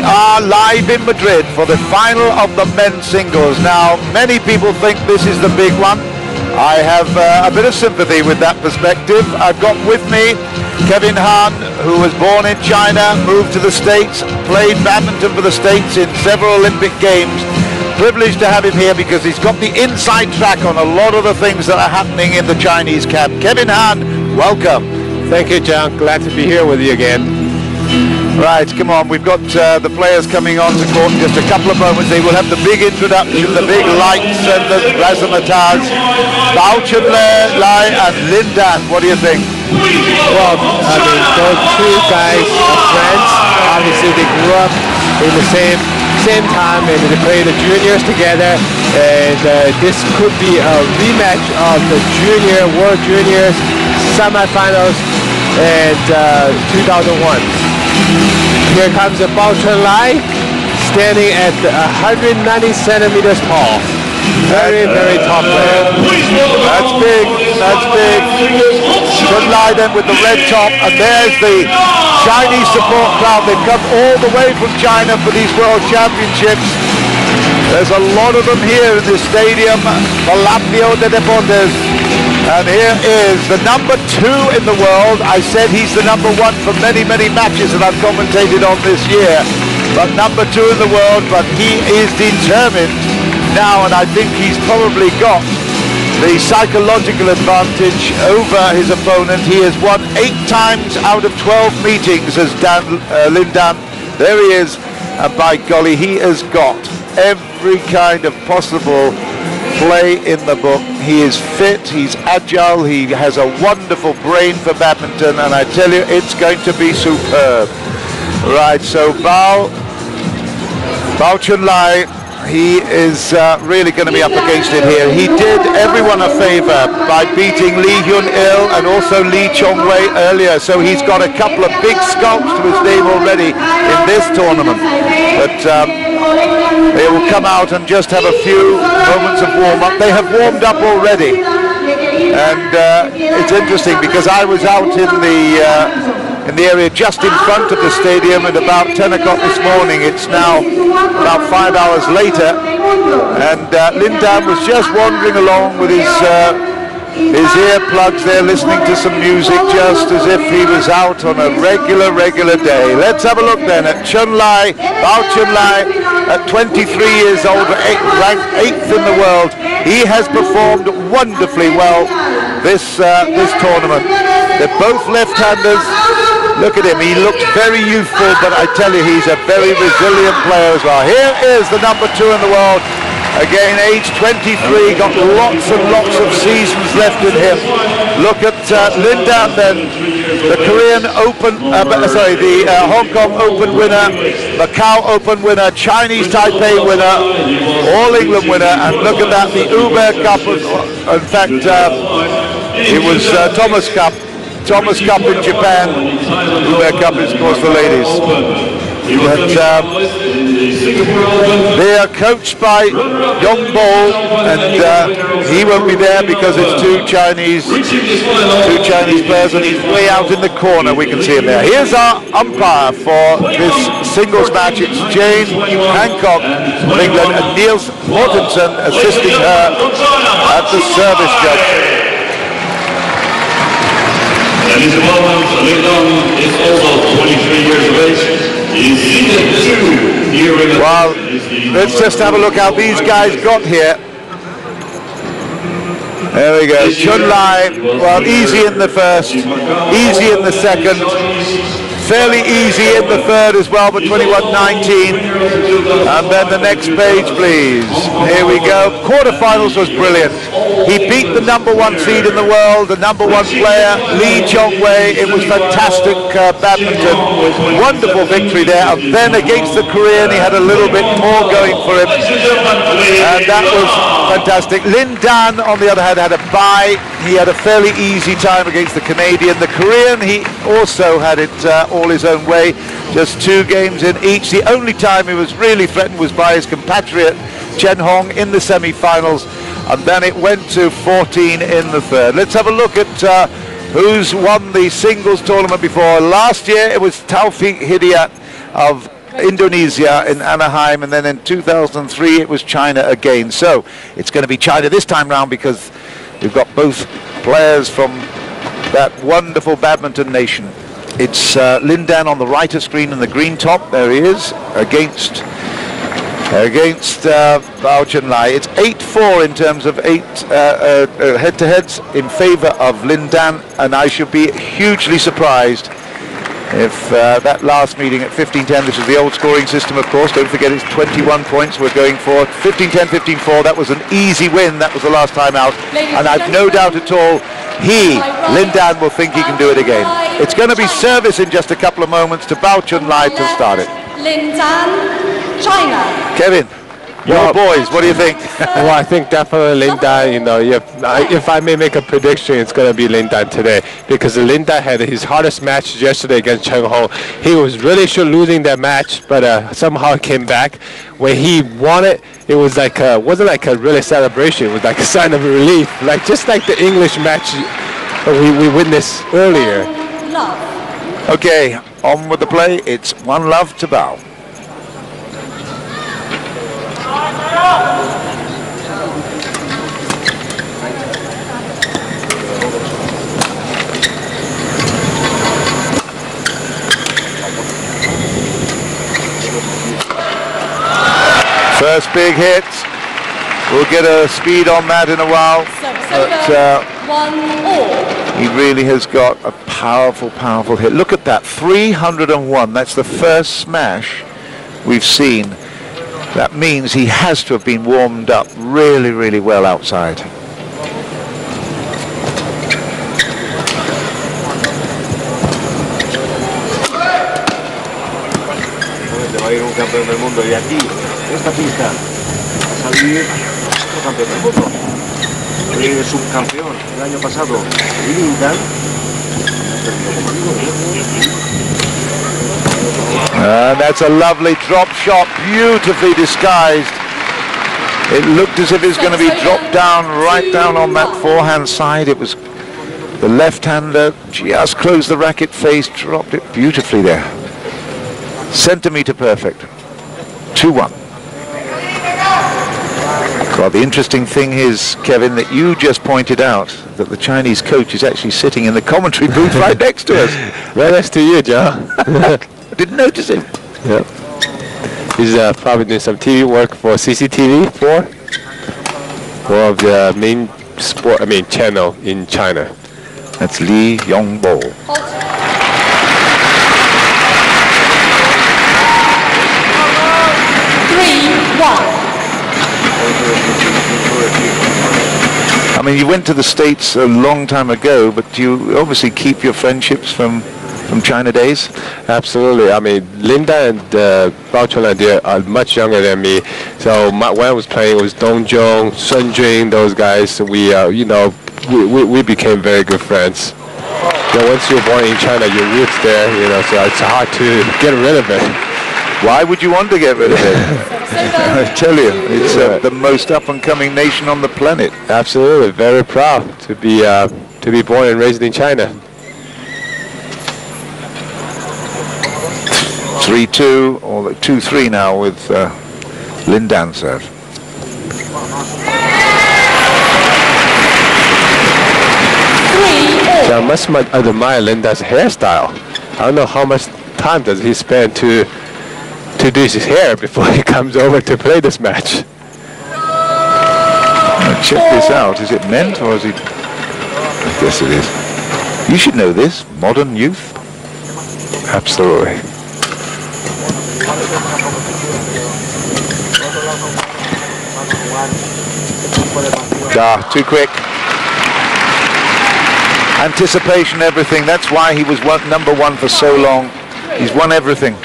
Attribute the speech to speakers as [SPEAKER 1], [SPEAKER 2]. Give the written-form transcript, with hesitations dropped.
[SPEAKER 1] are live in Madrid for the final of the men's singles. Now, many people think this is the big one. I have a bit of sympathy with that perspective. I've got with me Kevin Han, who was born in China, moved to the States, played badminton for the States in several Olympic Games. Privileged to have him here because he's got the inside track on a lot of the things that are happening in the Chinese camp. Kevin Han, welcome.
[SPEAKER 2] Thank you, John. Glad to be here with you again.
[SPEAKER 1] Right, come on. We've got the players coming on to court in just a couple of moments. They will have the big introduction, the big lights and the razzmatazz. Bao Chunlai and Lin Dan. What do you think?
[SPEAKER 2] Well, I mean, those two guys are friends. Obviously, they grew up in the same time and they played the juniors together. And this could be a rematch of the World Juniors semifinals in 2001. Here comes the Bao Chunlai, standing at 190 centimeters tall. Very, very tall player.
[SPEAKER 1] That's big, that's big. Chunlai then with the red top, and there's the Chinese support crowd. They've come all the way from China for these World Championships. There's a lot of them here in this stadium, Palacio de Deportes. And here is the number 2 in the world. I said he's the number 1 for many, many matches that I've commentated on this year. But number 2 in the world, but he is determined now, and I think he's probably got the psychological advantage over his opponent. He has won 8 times out of 12 meetings as Lin Dan. There he is, and by golly, he has got every kind of possible play in the book. He is fit, he's agile, he has a wonderful brain for badminton, and I tell you, it's going to be superb. Right, so Bao Chunlai, he is really going to be up against it here. He did everyone a favor by beating Li Hyun-il and also Lee Chong-wei earlier, so he's got a couple of big scalps to his name already in this tournament. But they will come out and just have a few moments of warm-up. They have warmed up already, and it's interesting because I was out in the area just in front of the stadium at about 10 o'clock this morning. It's now about 5 hours later, and Lin Dan was just wandering along with his earplugs there, listening to some music, just as if he was out on a regular day. Let's have a look then at Chunlai, Bao Chunlai, at 23 years old, ranked 8th in the world. He has performed wonderfully well this tournament. They're both left-handers. Look at him, he looks very youthful, but I tell you, he's a very resilient player as well. Here is the number 2 in the world. Again, age 23, got lots and lots of seasons left in him. Look at Lin Dan then, the Korean Open, the Hong Kong Open winner, Macau Open winner, Chinese Taipei winner, All England winner, and look at that, the Uber Cup, in fact, it was Thomas Cup in Japan. Uber Cup is, of course, for ladies. But, they are coached by Yong Bo, and he won't be there because it's two Chinese players, and he's way out in the corner. We can see him there. Here's our umpire for this singles match. It's Jane Hancock of England and Niels Mortensen assisting her at the service judge.
[SPEAKER 3] Ladies and gentlemen, Lin Dan is also 23 years of age. He's seated 2 here in the...
[SPEAKER 1] Well, let's just have a look how these guys got here. There we go. Chunlai, well, easy in the first, easy in the second, fairly easy in the third as well, but 21-19. And then the next page, please. Here we go. Quarterfinals was brilliant. He beat the number 1 seed in the world, the number 1 player, Lee Chong-wei. It was fantastic badminton. Wonderful victory there. And then against the Korean, he had a little bit more going for him. And that was fantastic. Lin Dan, on the other hand, had a bye. He had a fairly easy time against the Canadian. The Korean, he also had it all his own way. Just 2 games in each. The only time he was really threatened was by his compatriot Chen Hong in the semi-finals, and then it went to 14 in the third. Let's have a look at who's won the singles tournament before. Last year it was Taufik Hidayat of Indonesia in Anaheim, and then in 2003 it was China again. So it's going to be China this time round because we've got both players from that wonderful badminton nation. It's Lin Dan on the right of screen in the green top. There he is against Bao Chunlai. It's 8-4 in terms of head-to-heads in favor of Lin Dan, and I should be hugely surprised if that last meeting at 15-10, this is the old scoring system, of course, don't forget it's 21 points we're going for. 15-10, 15-4, that was an easy win, that was the last time out, and I've no doubt at all Lin Dan will think he can do it again. It's going to be service in just a couple of moments to Bao Chunlai to start it.
[SPEAKER 4] Lin Dan, China.
[SPEAKER 1] Kevin, your boys, what do you think?
[SPEAKER 2] Well, I think definitely Lin Dan, you know, if I may make a prediction, it's going to be Lin Dan today, because Lin Dan had his hardest match yesterday against Chen Hong. He was really sure losing that match, but somehow came back. When he won it, it was like wasn't like a really celebration. It was like a sign of relief, like just like the English match we witnessed earlier.
[SPEAKER 1] Okay, on with the play. It's 1-love to Bao. First big hit. We'll get a speed on that in a while. But he really has got a powerful, powerful hit. Look at that, 301. That's the first smash we've seen. That means he has to have been warmed up really, really well outside.
[SPEAKER 5] Va a ir un campeón del mundo y aquí, esta pista, va a salir otro campeón del mundo. El subcampeón el año pasado, Lin Dan.
[SPEAKER 1] And that's a lovely drop shot, beautifully disguised. It looked as if it was going to be dropped down, right down on that forehand side. It was the left-hander, just closed the racket face, dropped it beautifully there. Centimeter perfect. 2-1. Well, the interesting thing is, Kevin, that you just pointed out that the Chinese coach is actually sitting in the commentary booth right next to us.
[SPEAKER 2] Right next to you, Joe.
[SPEAKER 1] Didn't notice him.
[SPEAKER 2] Yep. He's probably doing some TV work for CCTV4, one of the main channel in China.
[SPEAKER 1] That's Li Yongbo. I mean, you went to the States a long time ago, but you obviously keep your friendships from China days?
[SPEAKER 2] Absolutely. I mean, Lin Dan and Bao Chunlai, they are much younger than me. So when I was playing, it was Dong Zhong, Sun Jing, those guys. We, we became very good friends. You know, once you're born in China, your roots there, you know, so it's hard to get rid of it.
[SPEAKER 1] Why would you want to get rid of it? I tell you, it's the most up-and-coming nation on the planet.
[SPEAKER 2] Absolutely, very proud to be born and raised in China.
[SPEAKER 1] 3-2 or 2-3 now with Lin Dan serve.
[SPEAKER 2] So I must admire Lin Dan's hairstyle. I don't know how much time does he spend to do his hair before he comes over to play this match.
[SPEAKER 1] Now check this out. Is it meant or is it? I guess it is. You should know this. Modern youth.
[SPEAKER 2] Absolutely.
[SPEAKER 1] Too quick. Anticipation, everything. That's why he was number one for so long. He's won everything.